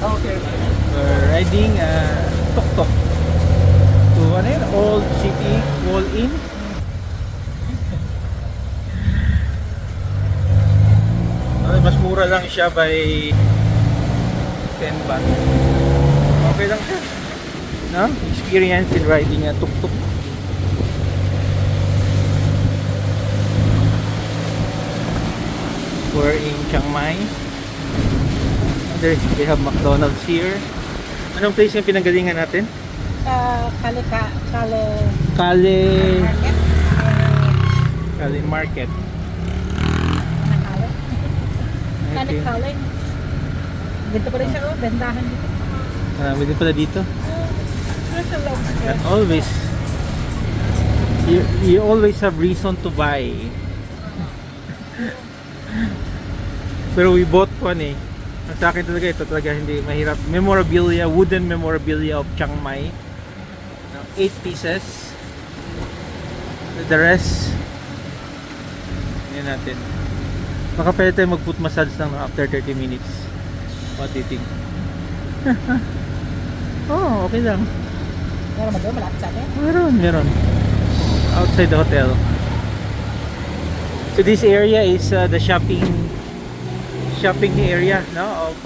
Okay. We're riding tuk-tuk to ano yun? Old City Wall Inn. Mas mura lang siya by 10 baht. Okay lang siya. No? Experience in riding a tuk-tuk. We're in Chiang Mai. They have McDonald's here. Anong place yung pinanggalingan natin? Kale Kale Market. Market. Okay. Kale. Dito pa rin siya, oh, bendahan dito. Marami din pala dito. There's a long And stretch. always you always have reason to buy. Pero we bought one eh. Ang sa akin talaga ito talaga hindi mahirap. Memorabilia, wooden memorabilia of Chiang Mai. 8 pieces. The rest yan natin. Baka pwede tayo mag-foot massage lang after 30 minutes. What do you think? Oh, okay lang. Meron mo doon, malapit sa atin. Meron. Outside the hotel. So this area is the shopping area, no, of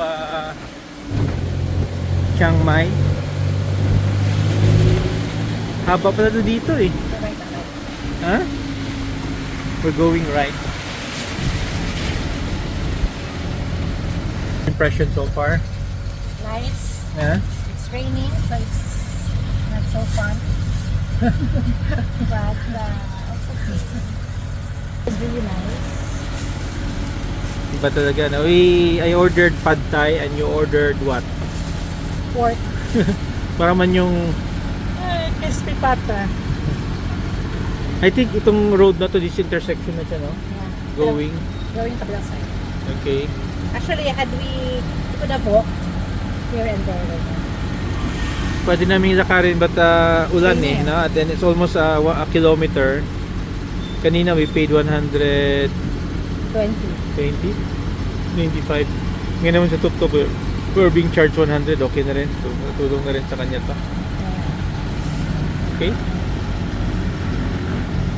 Chiang Mai. Haba pala to dito eh. Right. Huh? We're going right. Impression so far? Nice. Yeah. It's raining, so it's not so fun. But it's okay. It's really nice. Iba talaga na. I ordered pad thai and you ordered what? Pork. Para man yung Crispy pata. I think itong road na to, this intersection na siya, no? Yeah. Going. Going kabilang side. Okay. Actually, we could have walked here and there. Pwede namin lakarin but ulan eh, no? And then it's almost a kilometer. Kanina we paid 120, 20. 95. Ngayon naman sa tuk-tuk we're being charged 100. Okay na rin. So, tulong na rin sa kanya to. Yeah. Okay?